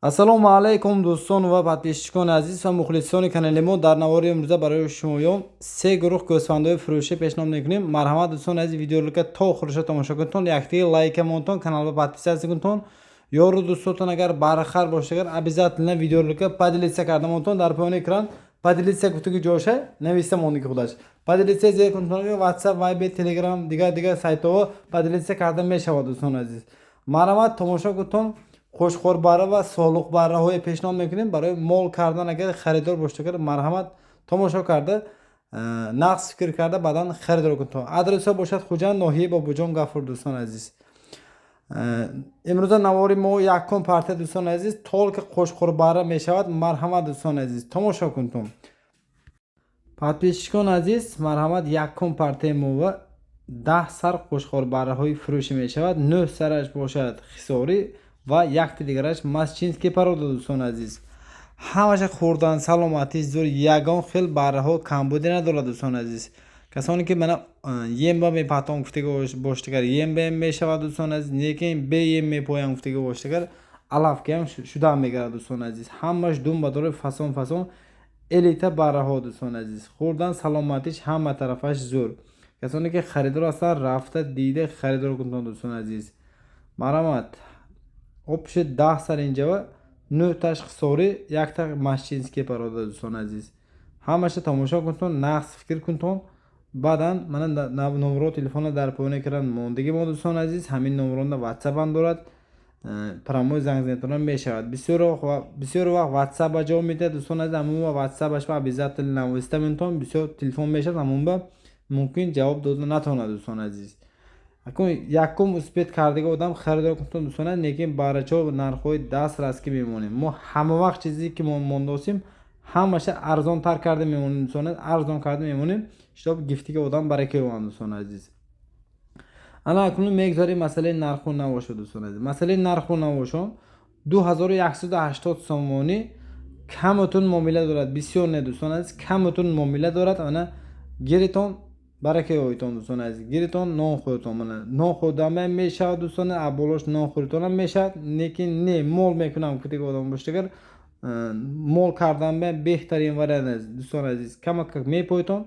ассалому алайкум дӯстон ва подписчикони азиз ва мухлисони канали мо. Дар навори имрӯза барои шумоён се гурӯҳ гӯсфандҳои фурӯшӣ пешниҳод мекунем. Марҳамат дӯстони азиз, видеоролика то охириша тамошо кунтон, яктиги лайка монтон, каналга подписатсия кунтон. Ёру дӯстотон агар барахар бошагар обязательно видеоролика поделиться карда монтон. Дар поёни экран поделиться гуфтаги ҷоша нависта мондиги худаш. Поделиться зер кунтон, WhatsApp, Viber, Telegram, дигар сайтҳо поделиться карда мешавад дӯстони азиз. Марҳамат тамошо кунтон. Хушхорбара ва солуқбараҳое пешниҳод мекунем барои мол кардан. Агар харидор бошагар марҳамат тамошо карда нақс фикр карда баъдан харидор кунтон. Адресо бошад Хуҷанд, ноҳияи Бобуҷон Гафур дӯстони азиз. имрӯза навори мо якум парта дӯстони азиз, толки хушхорбара мешавад. Марҳамат дӯстони азиз тамошо кунтон. Подписчикони азиз, марҳамат якум партаи мо ва 10 сар хушхорбараҳои фурӯшӣ мешавад. 9 сараш бошад хисорӣ ва якти дигараш масчински парода дӯстони азиз. Ҳамаша хӯрдан саломатӣ зур ягон хел барраҳо камбудӣ надорад дӯстони азиз. Касоне ки мана емба мепатон гуфтаги боштагар емба мешавад дӯстони азиз, лекин бе ем мепоям гуфтаги боштагар алафки ҳам шуда мегарад дӯстони азиз. Ҳамаш думба дорад фасон элита барраҳо дӯстони азиз. Хӯрдан саломатиш ҳама тарафаш зур. Касоне ки харидор ҳастанд рафта дида харидор кунтон дӯстони азиз. Марҳамат опши 10 сар инҷа ва 9 таш хисорӣ, якта масчински парода дӯстони азиз. Ҳамаша тамошо кунтон, нақс фикр кунтон. Баъдан мана номеро телефона дар поёни экран мондагӣ мо дӯстони азиз. Ҳамин номеронда WhatsApp дорад. Прамой занг занатон мешавад. Бисёр вақт WhatsApp ба ҷавоб медиҳад дӯстони азиз. Амун ба WhatsApp-аш ба обязательно нависта ментон. Бисёр телефон мешавад, амун ба мумкин ҷавоб дода натавонад дӯстони азиз. Акун якум успеҳ кардаги одам харидор кунтон дӯстона, лекин барачо нархҳои даст раски мемонем. Мо ҳама вақт чизе ки мо мондосем ҳамаша арзонтар карда мемонем дӯстона, арзон карда мемонем. Шитоб гифтиги одам баракаи он дӯстона азиз. Ана акунун мегзарем масъалаи нарху навошо дӯстона азиз. Масъалаи нарху навошон 2180 сомонӣ камутун муомила дорад. Бисёр не дӯстона азиз, камутун муомила дорад. Ана гиритон баракаи оитон дӯстона азиз. Гиритон нон хӯритон, мана нон хӯрдан мешавад дӯстона, аболош нон хӯритон ҳам мешавад, лекин не мол мекунам гуфтаги одам боштагар мол кардан беҳтарин вариант аст дӯстона азиз. Камак мепоитон,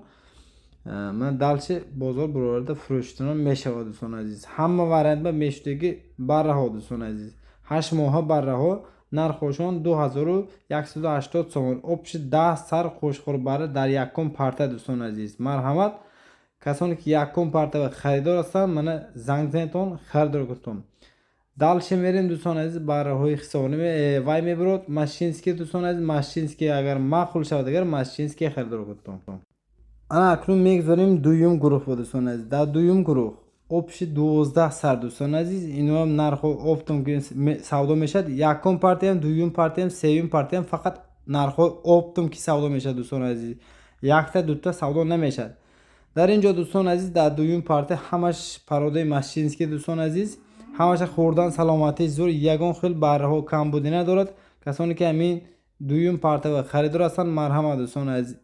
мана далчи бозор бурорда фурӯштон мешавад дӯстона азиз. Ҳама вариант мешудаги барраҳо дӯстона азиз. 8 моҳа барраҳо нархошон 2180 сомон. Опши 10 сар хушхорбара дар якум парта дӯстона азиз. Марҳамат касоне ки якум парта ва харидор ҳастанд, мана занг занатон харидор кунтон. Далше мерем дӯстона азиз, барраҳои хисорӣ вай мебурад масчински дӯстона азиз. Масчински агар мақбул шавад, агар масчински харидор кунтон. Ана акнун мегзорем дуюм гурӯҳ ба дӯстона азиз. Дар дуюм гурӯҳ опши 12 сар дӯстона азиз. Ино ҳам нархо оптом савдо мешавад. Якум партиям, дуюм партиям, сеюм партиям фақат нархо оптом ки савдо мешавад дӯстона азиз. Якта дута савдо намешавад. Дар ин ҷо дӯстон азиз, дар дуюм парта ҳамаш пародаи масчински дӯстон азиз. Ҳамаша хӯрдан саломатӣ зур, ягон хел барраҳо камбудӣ надорад. Касоне ки ҳамин дуюм парта ва харидор ҳастанд, марҳамат дӯстон азиз.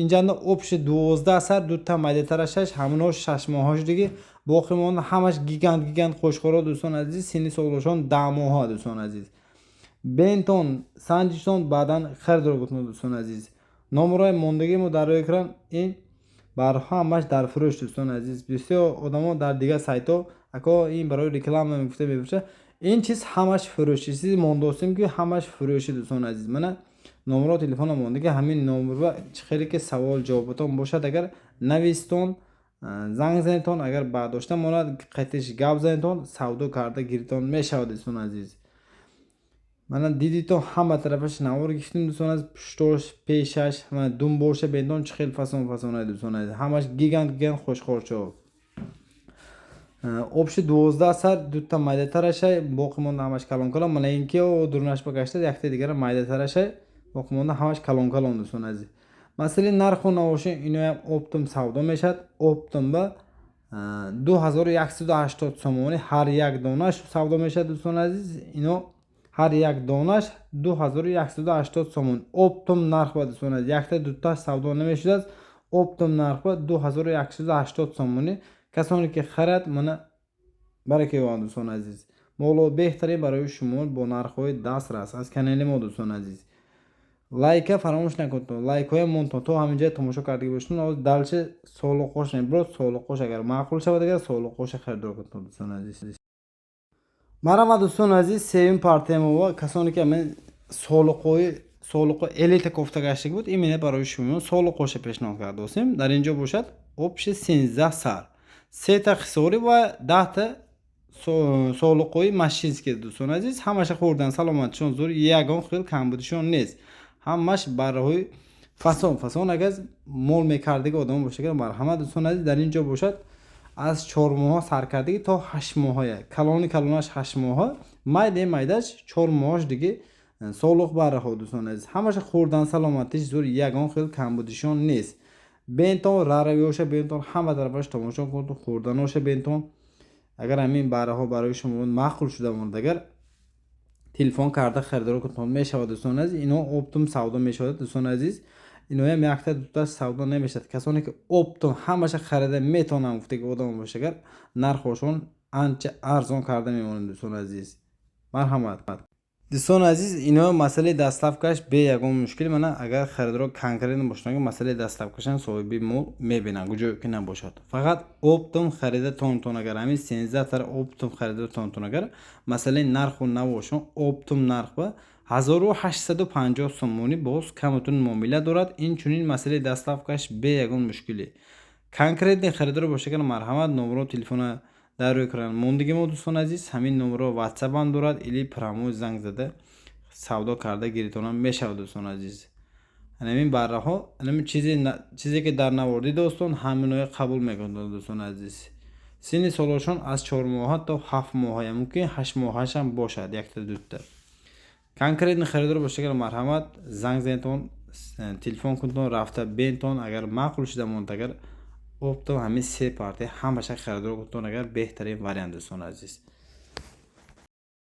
Инҷанда опши 12 сар дута майдатарашаш ҳамоно 6 моҳаш диги боқӣ монда ҳамаш гигант хушхоро дӯстон азиз. Синни солошон 10 моҳа дӯстон азиз. Бентон санҷиштон баъдан харидор кунтон дӯстон азиз. номерои мондагӣ мо дар экран ин барҳо ҳамаш дар фурӯш дӯстон азиз. Бисёр одамо дар дигар сайтҳо ако ин барои реклама мегуфта мефурӯша. Ин чиз ҳамаш фурӯши чизи мондосем ки ҳамаш фурӯши дӯстон азиз. мана номеро телефона мондагӣ ҳамин номер ва хеле ки савол ҷавоботон бошад, агар навистон занг занатон, агар баъдошта монад қайтиш гап занатон, савдо карда гиритон мешавад дӯстон азиз. мана дидитон ҳама тарафаш навор гирифтем дӯстон азиз. пуштош пешаш мана думбоша бентон чӣ хел фасонае дӯстон азиз. ҳамаш гигант хушхорчо. опши 12 сар дута майдатарашай, боқӣ монда ҳамаш калон калон. маленки дурнаш ба гаштад, якта дигара майдатарашай, боқӣ монда ҳамаш калон калон дӯстон азиз. масъалаи нарху навошин иноям оптом савдо мешавад. Оптом ба 2180 сомонӣ ҳар як донаш савдо мешавад дӯстон азиз. ино ҳар як донаш 2180 сомон. Оптом нарх ба дӯстон азиз. Якта дута савдо намешудааст. Оптом нарх ба 2180 сомонӣ. Касоне ки харад мана баракаи он дӯстон азиз. моло беҳтарин барои шумо бо нархҳои дастрас аз канали мо дӯстон азиз. лайка фаромӯш накунед, лайкҳоямонтон то ҳаминҷа тамошо кардагӣ бошед. далчи солуқош мебурад, солуқош агар маъқул шавад, агар солуқош харидор кунед дӯстон азиз. Марҳамат дӯстон азиз, севим партия мо касоне ки солуқо элита кофта гаштагӣ буд, имине барои шумо солуқоша пешниҳод кардостем. дар инҷо бошад обши 13 сар, 3 та хисорӣ ва 10 та солуқои машински дӯстон азиз. ҳамаша хӯрдан саломатишон зур, ягон хел камбудишон нест. ҳамаш барои фасон агар мол мекардагӣ одам бошад. марҳамат дӯстон азиз, дар инҷо бошад аз 4 моҳа саркардагӣ то 8 моҳая, калонаш 8 моҳа, майдаш 4 моҳаш диги солуқ бараҳо дӯстон азиз. ҳамаша хӯрдан саломатиш зур, ягон хел камбудишон нест. бентон раравиёша бентон ҳама тарафаш тамошо кунед, хӯрданоша бентон. агар ҳамин бараҳо барои шумо маъқул шуда монад, агар телефон карда харидор кунед мешавад дӯстон азиз. инҳо оптум савдо мешавад дӯстон азиз. инҳоям якта дута савдо намешавад. касоне ки оптум ҳамаша харида метавонам гуфтаги одам бошад, агар нархошон анча арзон карда мемонад дӯстон азиз. марҳамат дӯстон азиз, инҳо масъалаи дастафкаш бе ягон мушкил. мана агар харидор конкретно бошад, масъалаи дастафкашан соҳиби мол мебинад, гуҷое ки набошад. фақат оптум харидатонтон агар ҳамин 13 тара оптум харидатонтон агар масъалаи нарху навошон, оптум нарх ба 1850 сомонӣ боз каматун муомила дорад. инчунин масъалаи дастафкаш бе ягон мушкиле. конкретни харидор бошад, марҳамат номеро телефона дар экран мондагӣ мо дӯстон азиз. ҳамин номеро ватсап ҳам дорад, или прамой занг зада савдо карда гиритонам мешавад дӯстон азиз. ҳамин барраҳо чизе ки дар наворди дӯстон ҳаминоя қабул мекунад дӯстон азиз. синни солошон аз 4 моҳа то 7 моҳая, мумкин 8 моҳашам бошад, якта дута. конкретни харидор бошад, марҳамат занг занетон, телефон кунтон, рафта бентон. агар маъқул шуда монад, агар оптум ҳамин 3 партия ҳамаша харидор кунтон, агар беҳтарин вариант дӯстон азиз.